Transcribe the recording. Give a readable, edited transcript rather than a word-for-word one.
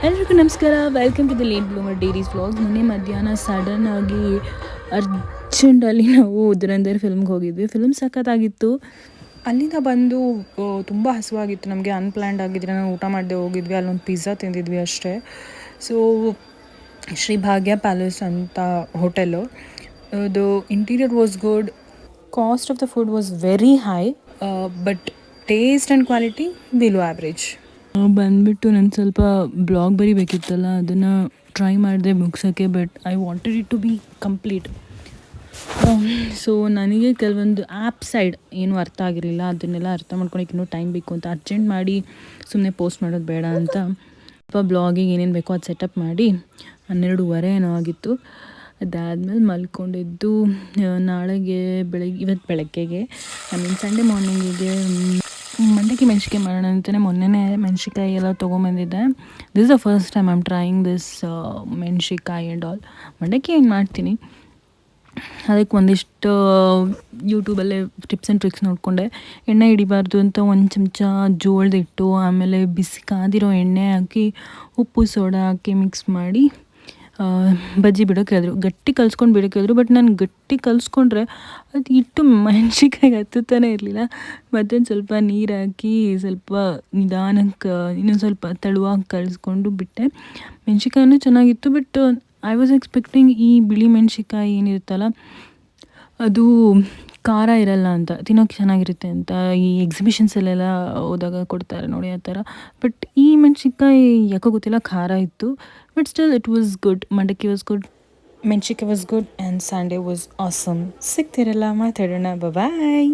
ಎಲ್ರಿಗೂ ನಮಸ್ಕಾರ. Welcome to the late bloomer diaries vlogs. ಮೊನ್ನೆ ಮಧ್ಯಾಹ್ನ ಸಡನ್ನಾಗಿ ಅರ್ಜೆಂಟಲ್ಲಿ ನಾವು ದುರಂಧರ್ ಫಿಲ್ಮ್ಗೆ ಹೋಗಿದ್ವಿ. ಫಿಲ್ಮ್ ಸಖತ್ತಾಗಿತ್ತು. ಅಲ್ಲಿಂದ ಬಂದು ತುಂಬ ಹಸುವಾಗಿತ್ತು ನಮಗೆ. ಅನ್ಪ್ಲ್ಯಾನ್ಡ್ ಆಗಿದ್ರೆ ನಾವು ಊಟ ಮಾಡದೆ ಹೋಗಿದ್ವಿ. ಅಲ್ಲೊಂದು ಪಿಜ್ಜಾ ತಿಂದಿದ್ವಿ ಅಷ್ಟೇ. ಸೊ ಶ್ರೀ ಭಾಗ್ಯ ಪ್ಯಾಲೇಸ್ ಅಂತ ಹೋಟೆಲು. ಅದು interior was good. Cost of the food was very high, but taste and quality below average. ಬಂದುಬಿಟ್ಟು ನಾನು ಸ್ವಲ್ಪ ಬ್ಲಾಗ್ ಬರಿಬೇಕಿತ್ತಲ್ಲ, ಅದನ್ನು ಟ್ರೈ ಮಾಡಿದೆ ಮುಗ್ಸೋಕ್ಕೆ. But I wanted it to be complete. So ನನಗೆ ಕೆಲವೊಂದು ಆ್ಯಪ್ ಸೈಡ್ ಏನೂ ಅರ್ಥ ಆಗಿರಲಿಲ್ಲ. ಅದನ್ನೆಲ್ಲ ಅರ್ಥ ಮಾಡ್ಕೊಳಕ್ಕೆ ಇನ್ನೂ ಟೈಮ್ ಬೇಕು ಅಂತ ಅರ್ಜೆಂಟ್ ಮಾಡಿ ಸುಮ್ಮನೆ ಪೋಸ್ಟ್ ಮಾಡೋದು ಬೇಡ ಅಂತ ಸ್ವಲ್ಪ ಬ್ಲಾಗಿಗೆ ಏನೇನು ಬೇಕೋ ಅದು ಸೆಟಪ್ ಮಾಡಿ 12:30 ಏನೋ ಆಗಿತ್ತು. ಅದಾದಮೇಲೆ ಮಲ್ಕೊಂಡಿದ್ದು. ನಾಳೆಗೆ ಇವತ್ತು ಬೆಳಗ್ಗೆಗೆ ಸಂಡೇ ಮಾರ್ನಿಂಗಿಗೆ ಮಂಡಕ್ಕಿ ಮೆಣ್ಸಿಕಾಯಿ ಮಾಡೋಣ ಅಂತಲೇ ಮೊನ್ನೆ ಮೆಣ್ಸಿಕಾಯಿ ಎಲ್ಲ ತೊಗೊಂಬಂದಿದ್ದೆ. This is the first time I am trying this menasinakayi and all. ಮಂಡಕ್ಕಿ ಏನು ಮಾಡ್ತೀನಿ, ಅದಕ್ಕೆ ಒಂದಿಷ್ಟು ಯೂಟ್ಯೂಬಲ್ಲೇ ಟಿಪ್ಸ್ ಆ್ಯಂಡ್ ಟ್ರಿಕ್ಸ್ ನೋಡಿಕೊಂಡೆ. ಎಣ್ಣೆ ಹಿಡಿಬಾರ್ದು ಅಂತ 1 ಚಮಚ ಜೋಳದ ಹಿಟ್ಟು, ಆಮೇಲೆ ಬಿಸಿ ಕಾದಿರೋ ಎಣ್ಣೆ ಹಾಕಿ ಉಪ್ಪು ಸೋಡಾ ಹಾಕಿ ಮಿಕ್ಸ್ ಮಾಡಿ ಬಜ್ಜಿ ಬಿಡೋಕೆ ಹೇಳಿದ್ರು. ಗಟ್ಟಿ ಕಲ್ಸ್ಕೊಂಡು ಬಿಡೋಕೆ ಹೇಳಿದ್ರು. ಬಟ್ ನಾನು ಗಟ್ಟಿ ಕಲಿಸ್ಕೊಂಡ್ರೆ ಅದು ಹಿಟ್ಟು ಮೆಣ್ಸಿಕಾಯಿಗೆ ಹತ್ತುತ್ತಾನೆ ಇರಲಿಲ್ಲ. ಮತ್ತೊಂದು ಸ್ವಲ್ಪ ನೀರು ಹಾಕಿ ಸ್ವಲ್ಪ ನಿಧಾನಕ್ಕೆ ಇನ್ನೊಂದು ಸ್ವಲ್ಪ ತೆಳುವಾಗಿ ಕಲಿಸ್ಕೊಂಡು ಬಿಟ್ಟೆ. ಮೆಣ್ಸಿಕಾಯಿನೂ ಚೆನ್ನಾಗಿತ್ತು. ಬಟ್ ಐ ವಾಸ್ ಎಕ್ಸ್ಪೆಕ್ಟಿಂಗ್ ಈ ಬಿಳಿ ಮೆಣ್ಸಿಕಾಯಿ ಏನಿರುತ್ತಲ್ಲ ಅದು ಖಾರ ಇರಲ್ಲ ಅಂತ, ತಿನ್ನೋಕೆ ಚೆನ್ನಾಗಿರುತ್ತೆ ಅಂತ ಈ ಎಕ್ಸಿಬಿಷನ್ಸಲ್ಲೆಲ್ಲ ಹೋದಾಗ ಕೊಡ್ತಾರೆ ನೋಡಿ, ಆ ಥರ. ಬಟ್ ಈ ಮೆಣ್ಸಿಕಾಯಿ ಯಾಕೋ ಗೊತ್ತಿಲ್ಲ, ಖಾರ ಇತ್ತು. But still it was good. Mandakki was good, menasinakayi was good, and Sunday was awesome. ಸಿಗ್ತಿರಲ್ಲ, ಮಾತಾಡೋಣ. ಬಾಯ್.